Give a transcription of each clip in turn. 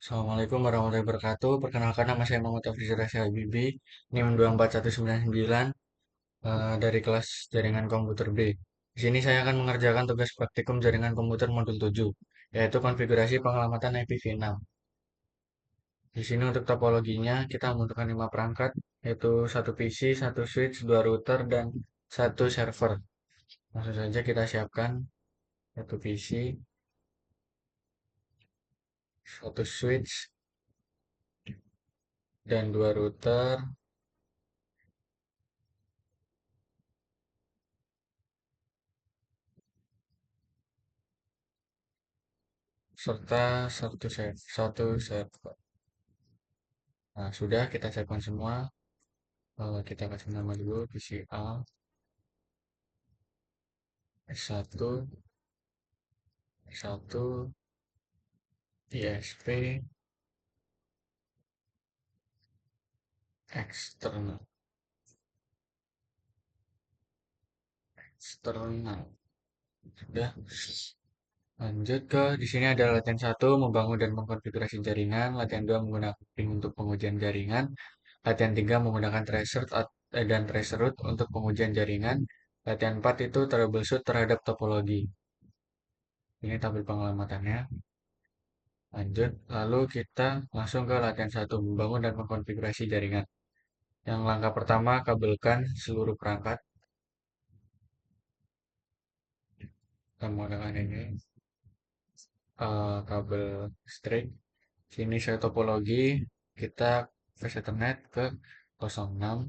Assalamualaikum warahmatullahi wabarakatuh. Perkenalkan nama saya Muhammad Afrizal Rasya Habibi, NIM 24199 dari kelas Jaringan Komputer B. Di sini saya akan mengerjakan tugas praktikum Jaringan Komputer Modul 7, yaitu konfigurasi pengelamatan IPv6. Di sini untuk topologinya kita membutuhkan 5 perangkat, yaitu satu PC, satu switch, 2 router, dan satu server. Langsung saja kita siapkan satu PC, satu switch, dan 2 router, serta satu server. Nah, sudah kita siapkan semua. Kita kasih nama dulu PCA S1, S1, ISP, eksternal, eksternal. Sudah. Lanjut ke di sini ada latihan satu membangun dan mengkonfigurasi jaringan, latihan 2 menggunakan pin untuk pengujian jaringan, latihan 3 menggunakan tracer dan tracer root untuk pengujian jaringan, latihan 4 itu troubleshoot terhadap topologi. Ini tabel pengelamatannya. Lanjut, lalu kita langsung ke latihan satu membangun dan mengkonfigurasi jaringan. Yang langkah pertama, kabelkan seluruh perangkat. Kita menggunakan ini kabel listrik. Sini saya topologi, kita flash Ethernet ke 06,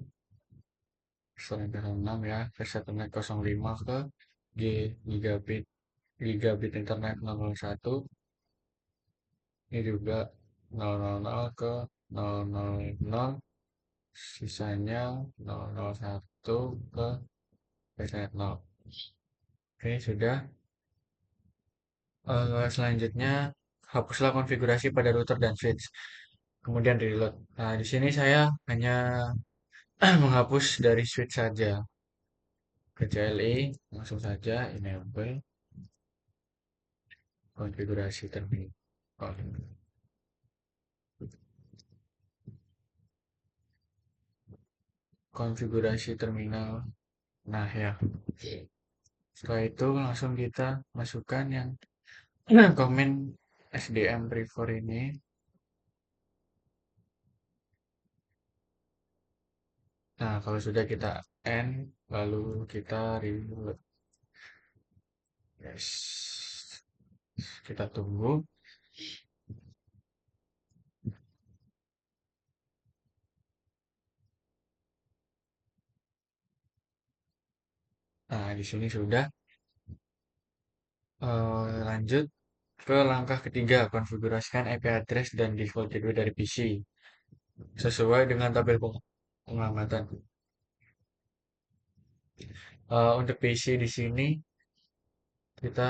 ya, flash Ethernet 05 ke G gigabit, gigabit internet 001. Ini juga 000 ke 000, sisanya 001 ke flash Ethernet 0. Oke, sudah. Selanjutnya, hapuslah konfigurasi pada router dan switch. Kemudian reload. Nah, di sini saya hanya menghapus dari switch saja. Ke CLI, langsung saja enable konfigurasi terminal. Konfigurasi terminal. Nah, ya. Setelah itu langsung kita masukkan yang komen SDM prefer ini. Nah, kalau sudah kita end, lalu kita reload. Yes. Kita tunggu. Nah, di sini sudah. Lanjut ke langkah ketiga, konfigurasikan IP address dan default gateway dari PC sesuai dengan tabel pengamatan. Untuk PC di sini kita,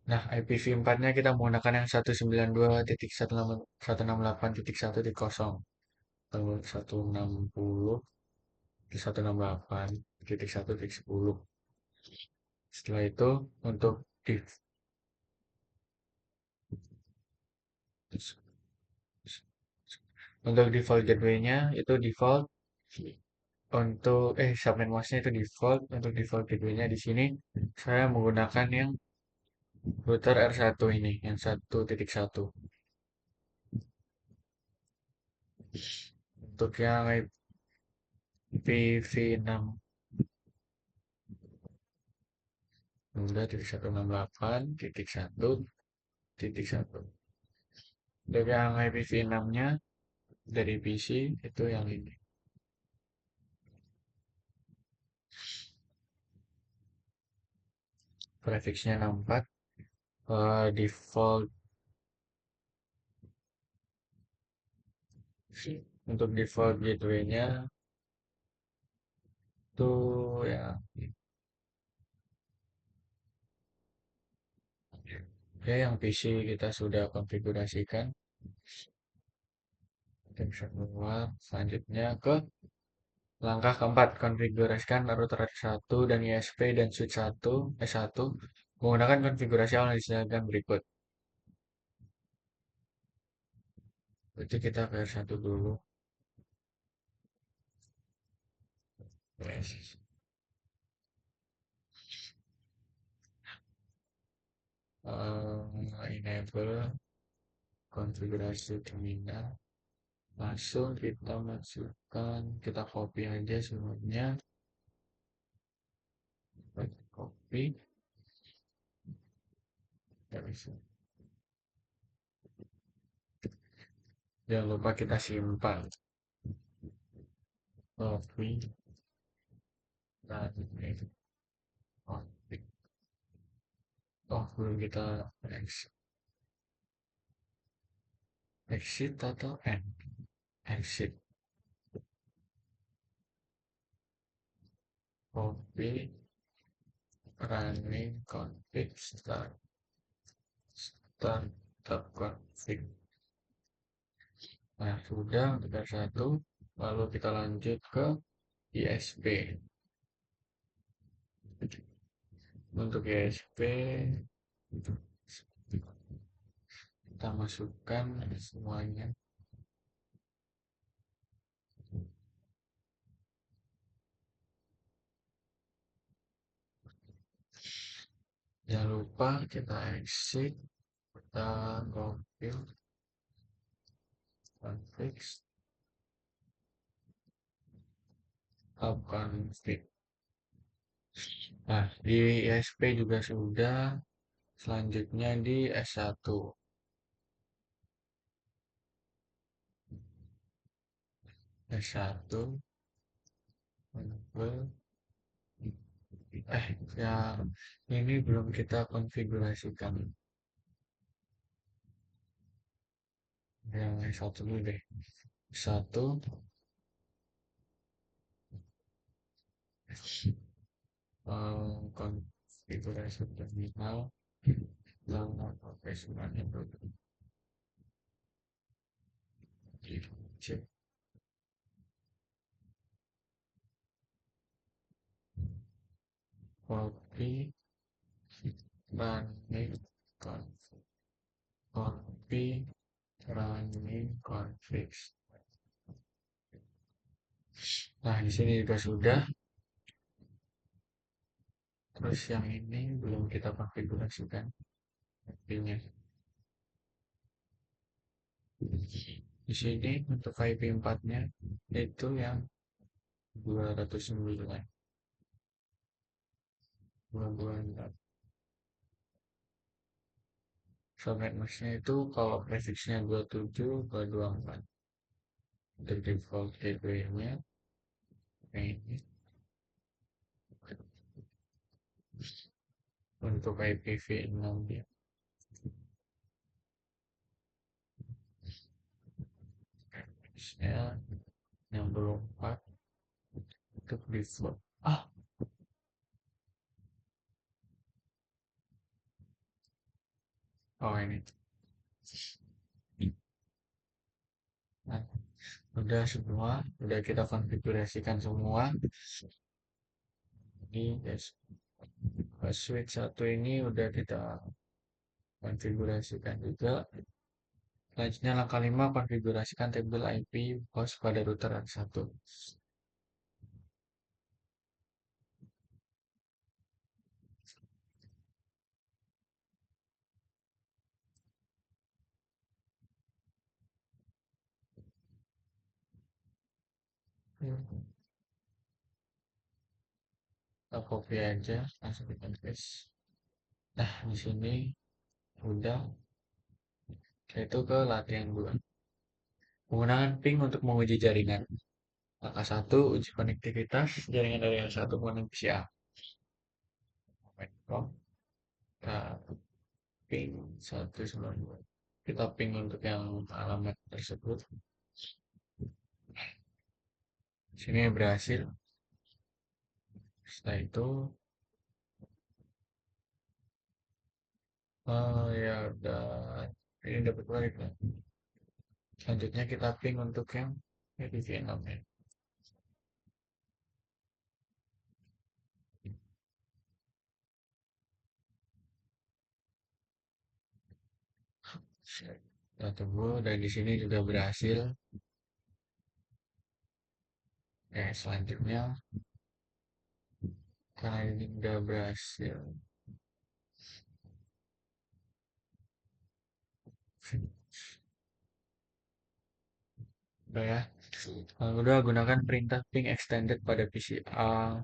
nah IPv4-nya kita menggunakan yang 192.168.1.0 atau 160.168.1.10. Setelah itu untuk default gateway-nya itu default. Untuk subnet masknya itu default. Untuk default gateway-nya di sini saya menggunakan yang router R1 ini, yang 1.1. Untuk yang IPv6 udah 168.1.1. Untuk yang IPv6-nya dari PC itu yang ini. Prefixnya 64. Default untuk default gateway-nya itu ya. Oke, yang PC kita sudah konfigurasikan. Kita bisa keluar. Selanjutnya ke langkah keempat, konfigurasikan router 1 dan ISP dan switch 1 S1 menggunakan konfigurasi awal yang disediakan berikut. Berarti kita ke R1 dulu. Yes. Enable konfigurasi terminal. Langsung kita masukkan, kita copy aja semuanya. Copy. Nggak bisa. Jangan lupa kita simpan. Copy. Dan config. Oh, belum kita exit. Exit atau end? Exit. Copy. Running config start. Start config. Nah, sudah untuk satu. Lalu kita lanjut ke ISP. Untuk ISP kita masukkan semuanya. Jangan lupa kita exit, kita config, config. Nah, di ISP juga sudah. Selanjutnya di S1. S1 yang ini belum kita konfigurasikan. Yang S1 dulu deh. S1 konfigurasi terminal dan pakai semuanya dulu. Cek copy running config, copy running config. Nah, di sini juga sudah. Terus yang ini belum kita konfigurasikan IP-nya. Di sini untuk IP 4-nya itu yang 209. 224. Subnet mask-nya itu kalau prefixnya 27 ke 24. Untuk default gateway-nya ini. Untuk IPv6 ya. Prefixnya 64 untuk default. Oh ini. Nah, udah semua, udah kita konfigurasikan semua. Ini guys, switch 1 ini udah kita konfigurasikan juga. Selanjutnya langkah 5, konfigurasikan tabel IP host pada router R1. Kita copy aja, langsung kita paste. Nah, di sini udah. Itu ke latihan 2. Menggunakan ping untuk menguji jaringan. Langkah 1, uji konektivitas jaringan dari R1 menggunakan PCA. Kita ping 192. Kita ping untuk yang alamat tersebut. Sini berhasil. Setelah itu, ya udah, ini dapat balik lah. Selanjutnya kita ping untuk yang IPv6 ya. Kita tunggu dan di sini juga berhasil. Oke, selanjutnya karena ini udah berhasil. Udah ya. Lalu udah gunakan perintah ping extended pada PCA.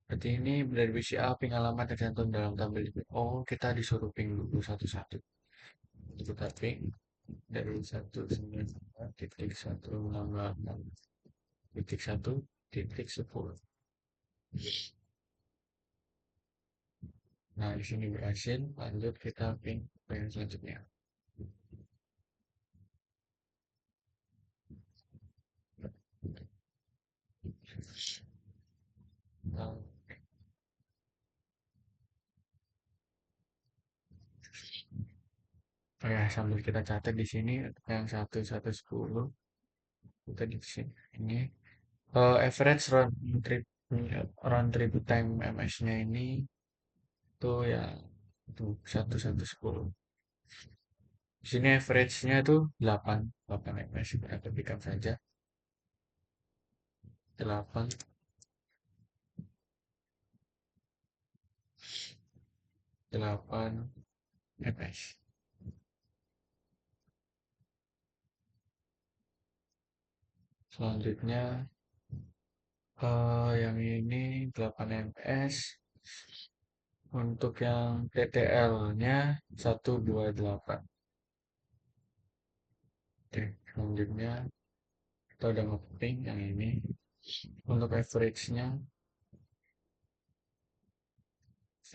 Berarti ini dari PCA ping alamat tercantum dalam tabel itu. Oh, kita disuruh ping dulu satu-satu. Kita ping dari 192.168.1.10. Nah, di sini berhasil. Lanjut kita ping ke yang selanjutnya. Nah, oh ya, sambil kita catat di sini yang 1110 kita di sini. Ini average round trip time MS-nya ini tuh ya tuh 1110. Di sini average-nya tuh 8 ms. Kita ketikkan saja 8 8 ms. Selanjutnya yang ini 8 ms. Untuk yang TTL-nya 128. Oke, selanjutnya kita udah nge-ping yang ini. Untuk average-nya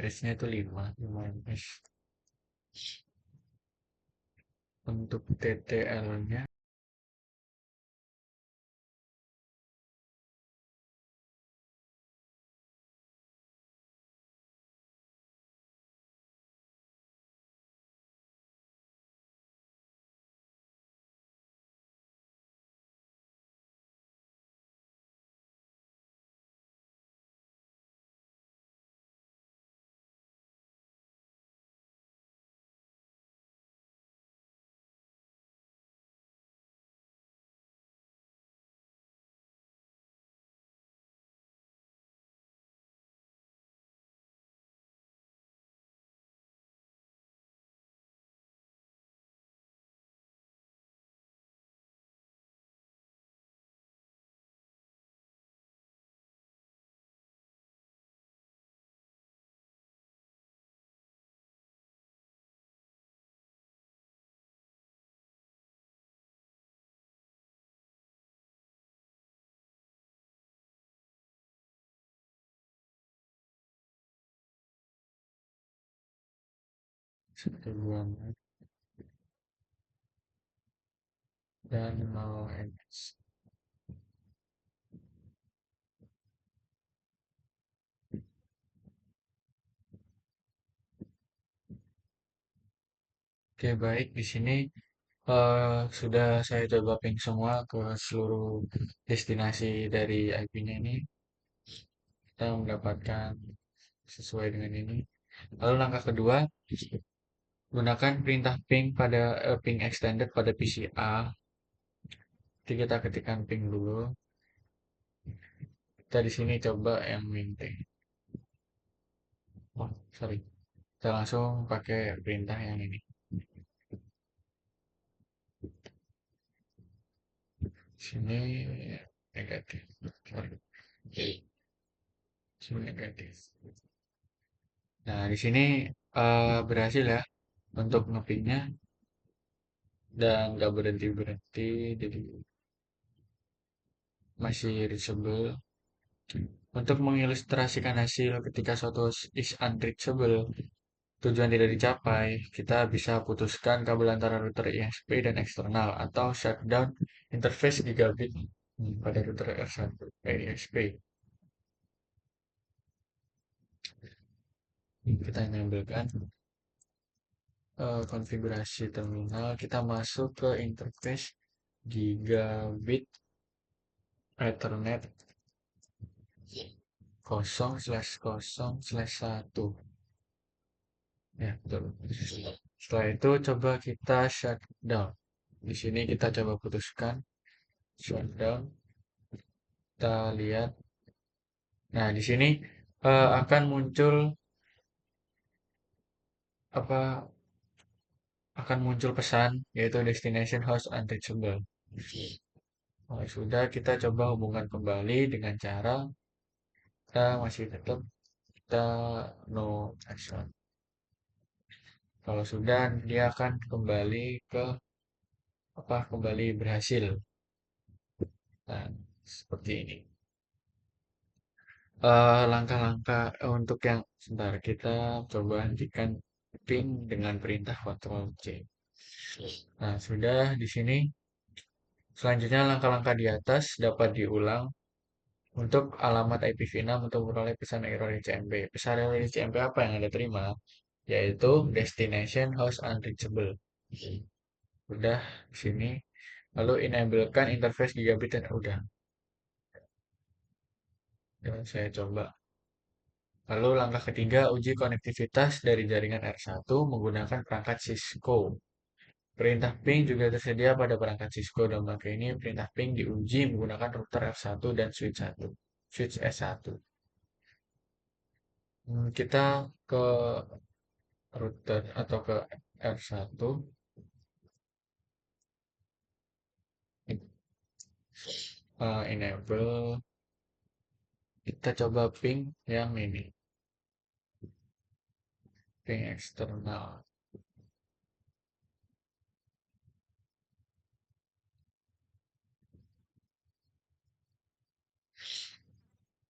itu 5 ms. Untuk TTL-nya satu dua dan 0 ms. Oke, baik. Di sini sudah saya coba ping semua ke seluruh destinasi dari IP-nya ini. Kita mendapatkan sesuai dengan ini. Lalu langkah kedua, gunakan perintah ping pada ping extended pada PCA. Jadi kita ketikkan ping dulu. Kita di sini coba yang maintain. Oh, sorry. Kita langsung pakai perintah yang ini. Sini negatif. Sorry. Sini negatif. Nah, di sini berhasil ya untuk ngepingnya dan nggak berhenti-berhenti, jadi masih reachable. Untuk mengilustrasikan hasil ketika suatu is unreachable, tujuan tidak dicapai, kita bisa putuskan kabel antara router ISP dan eksternal atau shutdown interface gigabit pada router R1 ISP. Kita enablekan konfigurasi terminal, kita masuk ke interface gigabit Ethernet 0/0/1. Ya, betul. Setelah itu coba kita shutdown. Di sini kita coba putuskan shutdown. Kita lihat. Nah, di sini akan muncul apa akan muncul pesan yaitu destination host unreachable. Kalau sudah kita coba hubungkan kembali dengan cara kita masih tetap kita no action. Kalau sudah dia akan kembali ke kembali berhasil. Nah, seperti ini. Langkah-langkah untuk yang sebentar kita coba hentikan ping dengan perintah Ctrl C. Nah, sudah di sini. Selanjutnya langkah-langkah di atas dapat diulang untuk alamat IPv6 untuk memperoleh pesan error ICMP. Pesan error ICMP apa yang Anda terima? Yaitu destination host unreachable. Udah di sini. Lalu enablekan interface gigabit dan udah. Dan saya coba. Lalu langkah ketiga, uji konektivitas dari jaringan R1 menggunakan perangkat Cisco. Perintah ping juga tersedia pada perangkat Cisco dan maka ini perintah ping diuji menggunakan router R1 dan switch S1. Kita ke router atau ke R1, enable, kita coba ping yang ini, ping eksternal.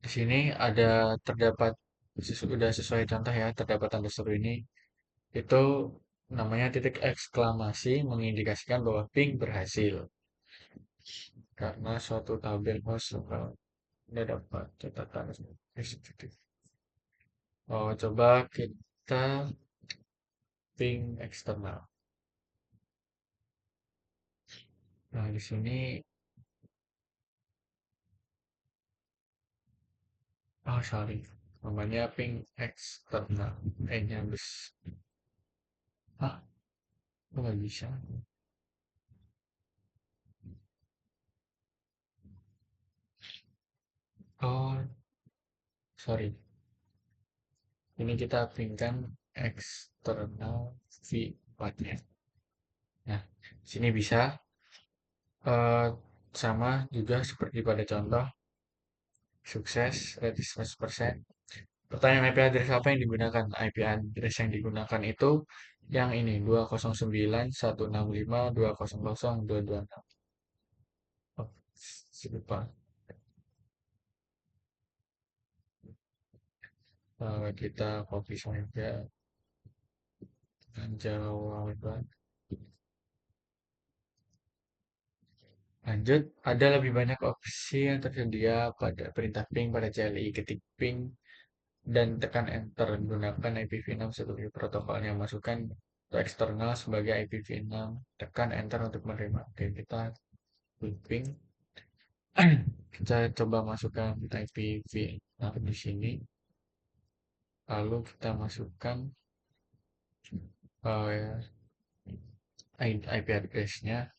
Di sini terdapat sudah sesuai contoh ya, terdapat tanda seru ini. Itu namanya titik eksklamasi mengindikasikan bahwa ping berhasil karena suatu tabel host sudah dapat catatan positif. Oh, coba kita ping eksternal. Nah, di sini, oh sorry, namanya ping eksternal. Nya bes. Ah, kok nggak bisa? Oh, sorry. Ini kita pingkan eksternal v4-nya. Nah, sini bisa eh, sama juga seperti pada contoh sukses rate 100%. Pertanyaan IP address apa yang digunakan? IP address yang digunakan itu yang ini 209.165.200.226. Oh, lupa. Kita copy saja dan jawaban. Lanjut, ada lebih banyak opsi yang tersedia pada perintah ping pada CLI. Ketik ping dan tekan enter. Gunakan IPv6 sebagai protokolnya. Masukkan ke eksternal sebagai IPv6. Tekan enter untuk menerima. Oke, kita ping. Kita coba masukkan IPv6 di sini. Lalu kita masukkan IP address-nya.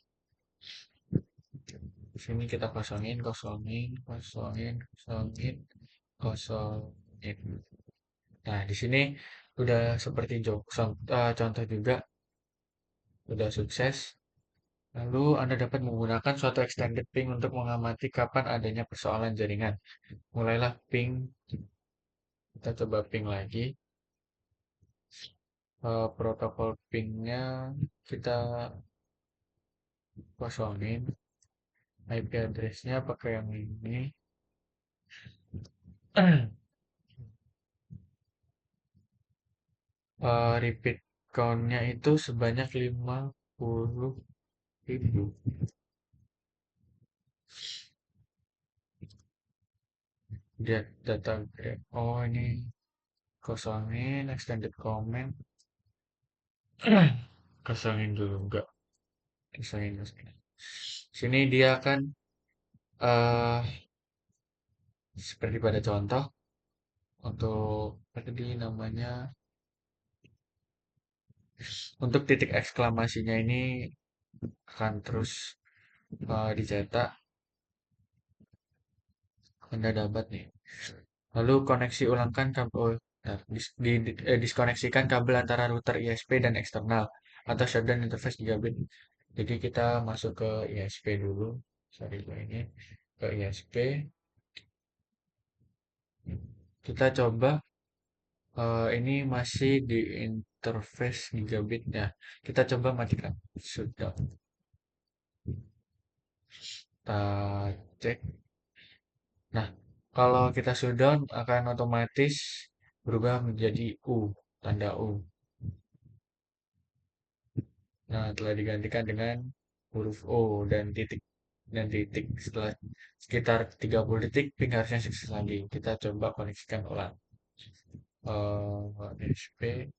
Di sini kita kosongin, kosongin, kosongin, kosongin, kosongin. Nah, di sini udah seperti contoh juga, udah sukses. Lalu Anda dapat menggunakan suatu extended ping untuk mengamati kapan adanya persoalan jaringan. Mulailah ping, kita coba ping lagi. Protokol pingnya kita kosongin. IP address-nya pakai yang ini. Repeat count-nya itu sebanyak 50.000. Lihat data grab. Oh, ini kosongin extended comment. Kosongin dulu enggak. Kosongin. Sini dia akan eh seperti pada contoh untuk tadi namanya Untuk titik eksklamasinya ini akan terus dicetak. Anda dapat nih. Lalu koneksi ulangkan kabel, diskoneksikan kabel antara router ISP dan eksternal atau shutdown interface gigabit. Jadi kita masuk ke ISP dulu. Sorry ini ke ISP. Kita coba ini masih di interface gigabit ya. Kita coba matikan. Sudah. Kita cek. Nah, kalau kita shutdown akan otomatis berubah menjadi U, tanda U. Nah, telah digantikan dengan huruf O dan titik setelah sekitar 30 detik ping harusnya sukses lagi. Kita coba koneksikan ulang. SP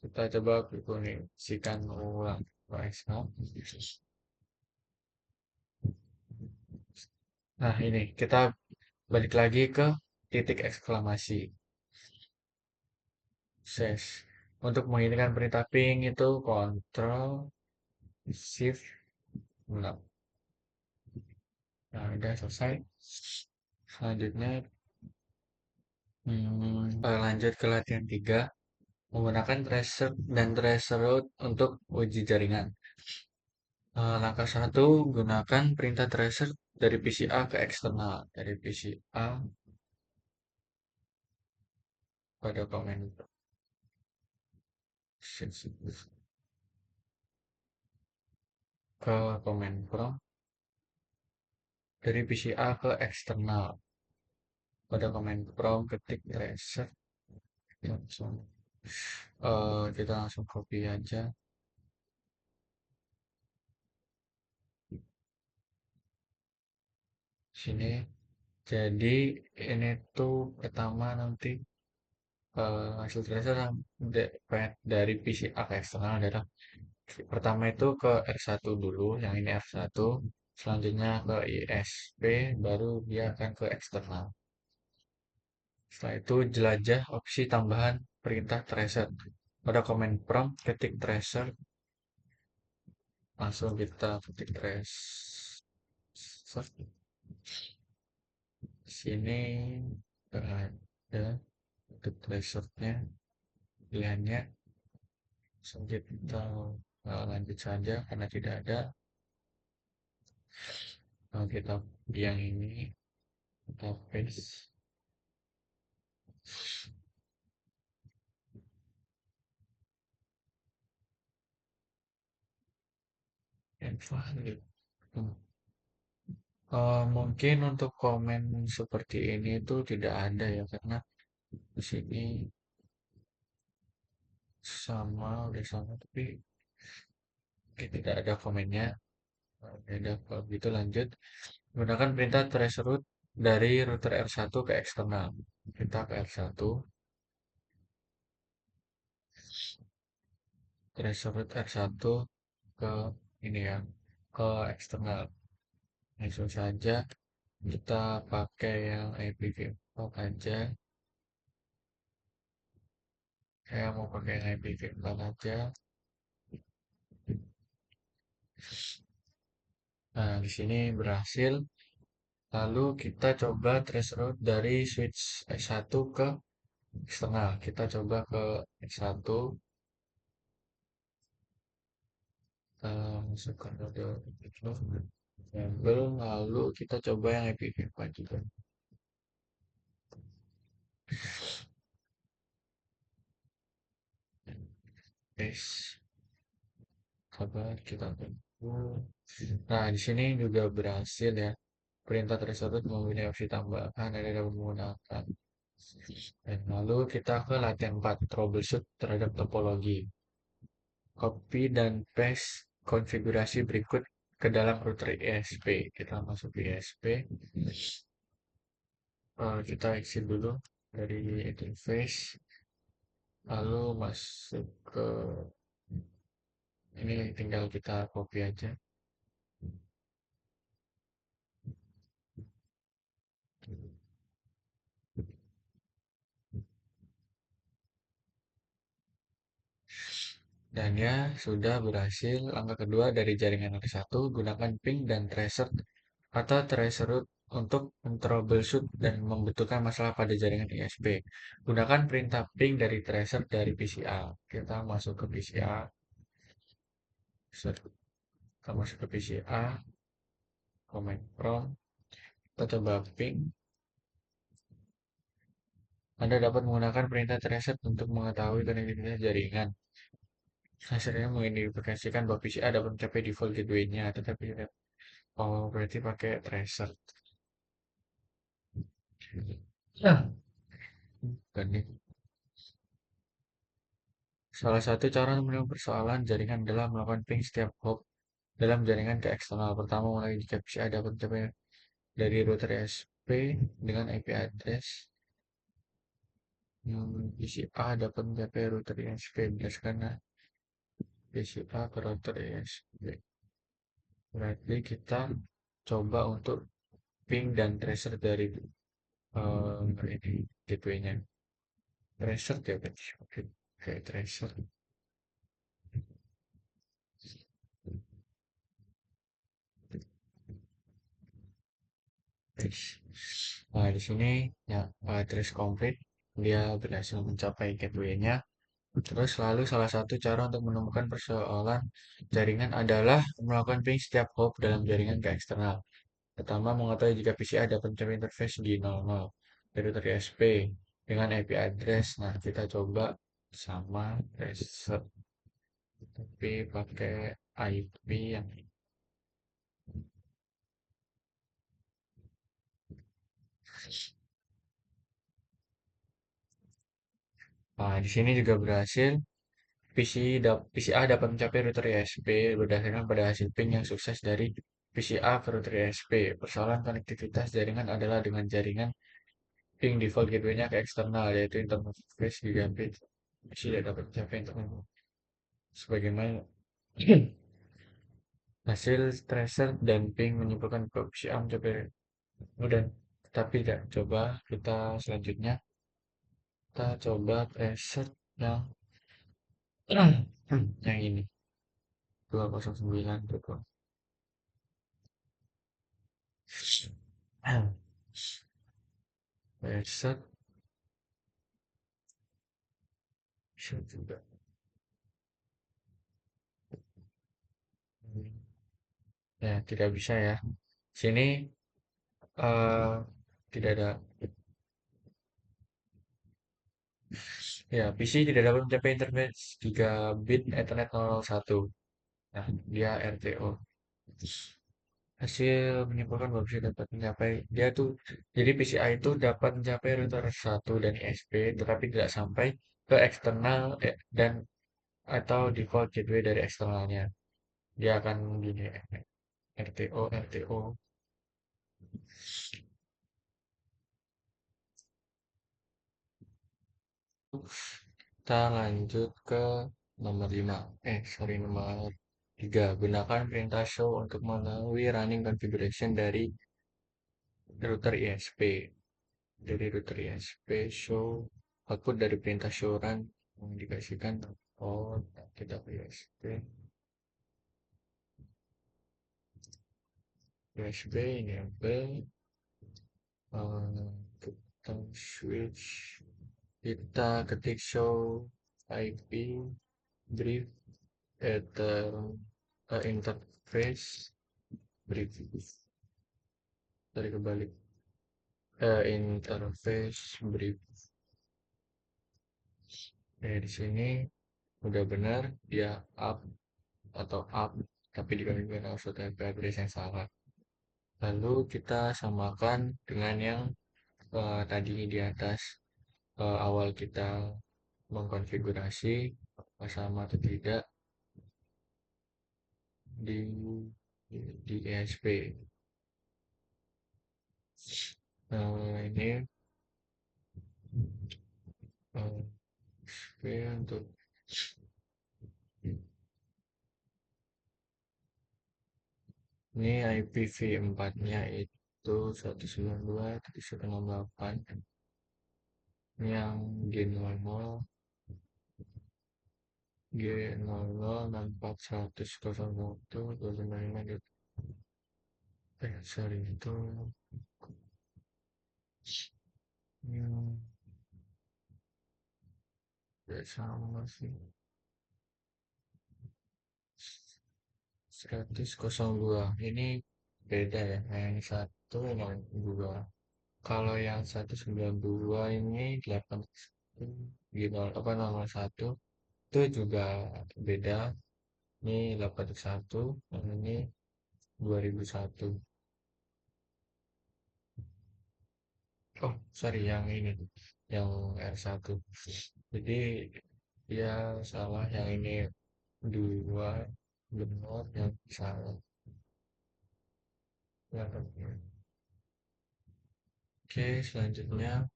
kita coba koneksikan ulang. Nah, ini kita balik lagi ke titik eksklamasi. Sukses. Untuk menghidupkan perintah ping itu Ctrl Shift 6. Nah, udah selesai. Selanjutnya lanjut ke latihan 3 menggunakan tracer dan tracer route untuk uji jaringan. Langkah 1 gunakan perintah tracer dari PC A ke eksternal. Dari PC A pada komen ke komen prompt dari PC A ke eksternal. Pada komen prompt ketik tracer langsung kita langsung copy aja sini. Jadi ini tuh pertama nanti hasil tracer yang dari PC A ke eksternal adalah pertama itu ke R1 dulu, yang ini R1, selanjutnya ke ISP, baru dia akan ke eksternal. Setelah itu jelajah opsi tambahan perintah tracer. Pada command prompt ketik tracer, langsung kita ketik tracer. Sini ada ketik tracernya, pilihannya. Langsung kita lanjut saja karena tidak ada. Kita yang ini kita paste and valid. Mungkin untuk komen seperti ini itu tidak ada ya karena di sini udah sama tapi tidak ada komennya. Beda kalau gitu lanjut gunakan perintah trace route dari router R1 ke eksternal. Kita ke R1 trace route R1 ke ini ya ke eksternal. Langsung saja kita pakai yang IPv4 aja. Saya mau pakai yang IPv4 aja. Nah, di sini berhasil. Lalu kita coba traceroute dari switch S1 ke eksternal. Kita coba ke S1. Kita masukkan mode label. Lalu kita coba yang IPv4 juga. Paste. Sabar, kita tunggu. Nah, di sini juga berhasil ya. Perintah tersebut mempunyai opsi tambahan ada menggunakan. Dan lalu kita ke latihan 4, troubleshoot terhadap topologi. Copy dan paste konfigurasi berikut ke dalam router ISP. Kita masuk ke ISP. Kita exit dulu dari interface. Lalu masuk ke ini tinggal kita copy aja. Dan ya sudah berhasil. Langkah kedua dari jaringan rt satu, gunakan ping dan tracer atau tracer root untuk troubleshoot dan membetulkan masalah pada jaringan ISP. Gunakan perintah ping dari tracer dari PCA. Kita masuk ke PCA. Kita masuk ke PCA, command prompt, kita coba ping. Anda dapat menggunakan perintah tracer untuk mengetahui konektivitas jaringan. Hasilnya mengindikasikan bahwa PCA dapat mencapai default gateway-nya, tetapi oh berarti pakai tracer. Ya. Bukan nih. Salah satu cara untuk menemukan persoalan jaringan adalah melakukan ping setiap hop dalam jaringan ke eksternal. Pertama, mulai jika PCA dapat mencapai dari router ISP dengan IP address PCA dapat mencapai router ISP berdasarkan PCA ke router ISP. Berarti kita coba untuk ping dan tracer dari ini gateway-nya. Tracer ya berarti. Oke, tracer. Yes. Nah, di sini ya trace complete dia berhasil mencapai gateway-nya. Terus lalu salah satu cara untuk menemukan persoalan jaringan adalah melakukan ping setiap hop dalam jaringan ke eksternal. Pertama, mengetahui jika PCI dapat mencapai interface di 00 dari router ISP dengan IP address. Nah, kita coba sama reset tapi pakai IP yang nah, di sini juga berhasil. PCA dapat mencapai router ISP berdasarkan pada hasil ping yang sukses dari PCA ke router ISP. Persoalan konektivitas jaringan adalah dengan jaringan ping default gateway-nya ke eksternal, yaitu interface gigabit. PCA dapat mencapai internet. Sebagaimana hasil tracer dan ping menyimpulkan bahwa PCA mencapai dan tapi tidak. Coba kita selanjutnya kita coba tracer yang yang ini 209 betul. Tracer bisa juga. Ya, tidak bisa ya. Sini eh tidak ada. Ya, PC tidak dapat mencapai internet gigabit Ethernet 001. Nah, dia RTO. Hasil menyimpulkan bahwa bisa dapat mencapai dia tuh jadi PCI itu dapat mencapai router 1 dan ISP tetapi tidak sampai ke eksternal dan atau default gateway dari eksternalnya. Dia akan gini RTO RTO. Kita lanjut ke nomor 5. Sorry, nomor 3. Gunakan perintah show untuk mengetahui running configuration dari router ISP. Dari router ISP show output dari perintah show run yang dikasihkan kita ke ISP. USB enable kita switch kita ketik show IP brief ether interface brief dari kebalik interface brief. Di sini udah benar dia up atau up tapi dikalikan suatu IP address yang salah. Lalu kita samakan dengan yang tadi di atas awal kita mengkonfigurasi sama atau tidak di ESP. Ini ESP untuk ini IPv4-nya itu 192.168. Ini yang G00 G006401 sorry itu hmm, ya sama sih 10002 ini beda ya yang satu yang dua. Kalau yang 192 ini 81 gitu apa nomor satu itu juga beda. Ini 81 yang ini 2001. Oh, sorry yang ini yang R1. Jadi dia salah yang ini dua benar yang salah. Ya, oke, selanjutnya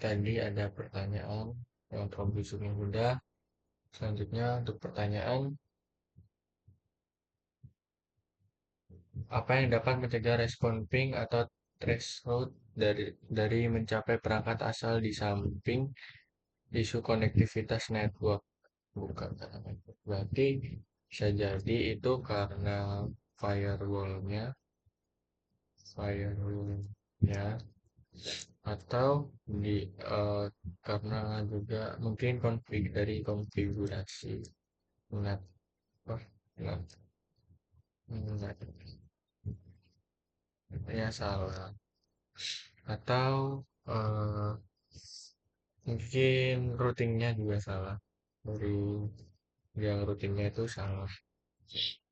tadi ada pertanyaan yang troubleshooting mudah. Selanjutnya untuk pertanyaan, apa yang dapat mencegah respon ping atau threshold dari mencapai perangkat asal di samping isu konektivitas network? Bukan karena network. Berarti bisa jadi itu karena firewallnya, firewallnya atau di karena juga mungkin dari konfigurasi net apa net net ya salah atau eh, mungkin routingnya juga salah dari yang routingnya itu salah.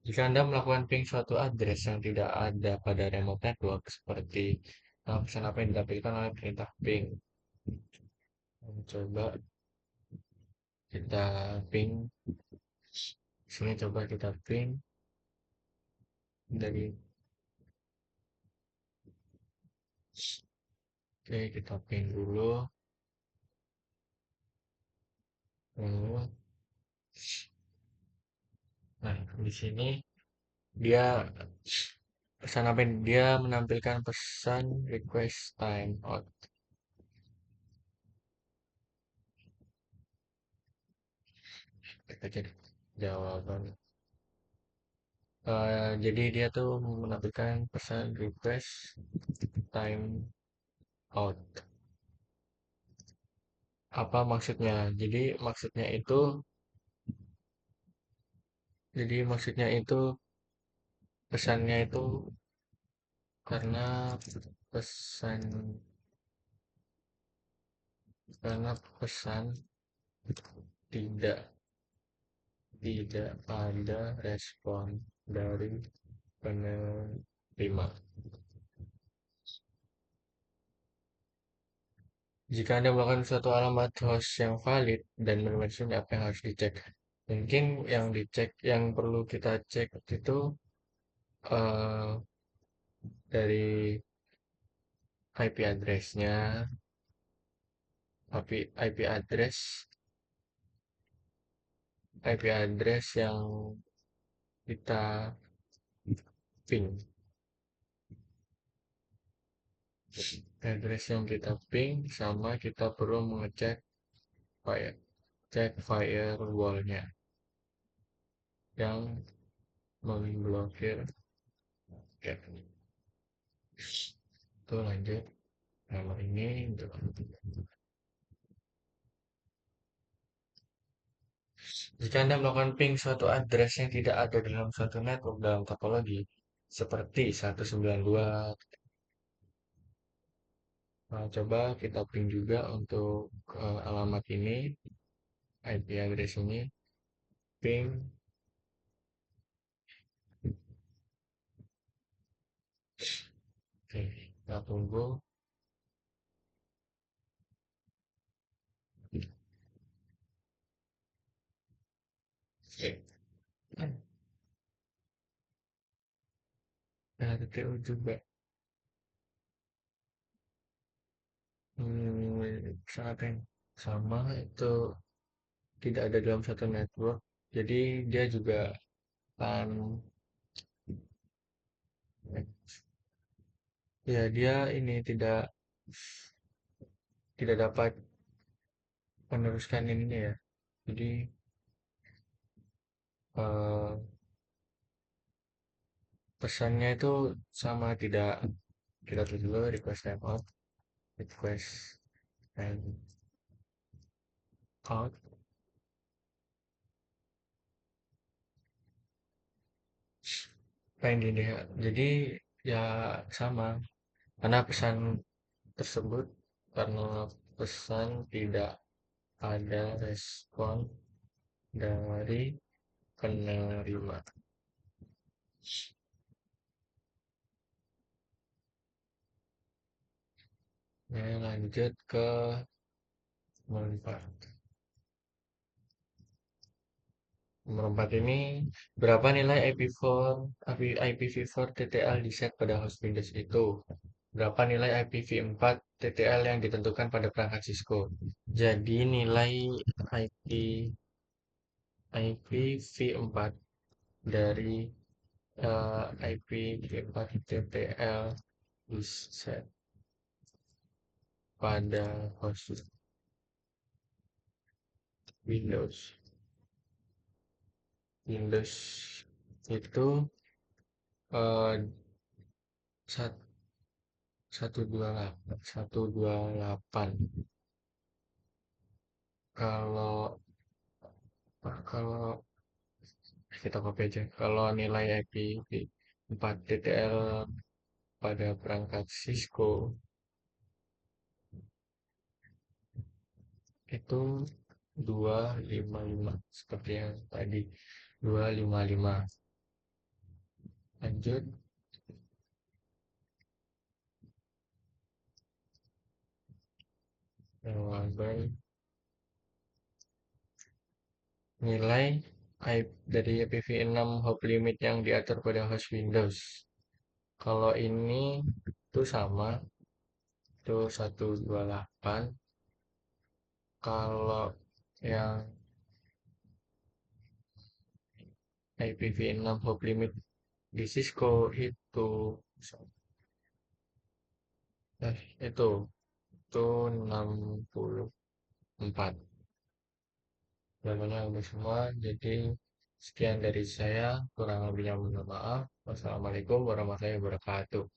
Jika Anda melakukan ping suatu address yang tidak ada pada remote network seperti pesan apa yang didapatkan oleh perintah ping, coba kita ping sini, coba kita ping dari oke kita ping dulu lalu nah di sini dia pesan apa ini? Dia menampilkan pesan request time out. Kita jadi jawaban. Jadi dia tuh menampilkan pesan request time out. Apa maksudnya? Jadi maksudnya itu pesannya itu karena pesan karena pesan tidak tidak ada respon dari penerima. Jika Anda melakukan suatu alamat host yang valid dan menemukan apa yang harus dicek? Mungkin yang dicek, yang perlu kita cek itu eh, dari IP address-nya, IP address, IP address yang kita ping, address yang kita ping, sama kita perlu mengecek fire, cek firewall-nya yang memblokir. Oke, itu lanjut. Nomor ini untuk jika Anda melakukan ping suatu address yang tidak ada dalam suatu network dalam topologi, seperti 192, nah, coba kita ping juga untuk alamat ini, IP address ini, ping, oke, kita tunggu, oke, nah, TTU juga, sangat yang sama, itu tidak ada dalam satu network, jadi dia juga akan, ya dia ini tidak tidak dapat meneruskan ini ya. Jadi eh, pesannya itu sama, tidak kita tulis dulu request time out, request time out. Kayak gini ya. Jadi ya sama, karena pesan tersebut, karena pesan tidak ada respon dari penerima. Ya, lanjut ke nomor 4. Nomor 4 ini, berapa nilai IPv4 TTL di set pada host Windows itu? Berapa nilai IPv4 TTL yang ditentukan pada perangkat Cisco? Jadi nilai IP IPv4 dari IPv4 TTL di set pada host Windows. Windows itu eh, 128. Kalau kalau kita copy aja. Kalau nilai IP4 TTL pada perangkat Cisco itu 255 seperti yang tadi, 255. Lanjut, jawaban nilai dari IPv6 hop limit yang diatur pada host Windows. Kalau ini itu sama, itu 128. Kalau yang IPv6 hop limit di Cisco itu eh, itu itu 64. Jawabannya habis semua. Jadi sekian dari saya, kurang lebihnya mohon maaf. Wassalamualaikum warahmatullahi wabarakatuh.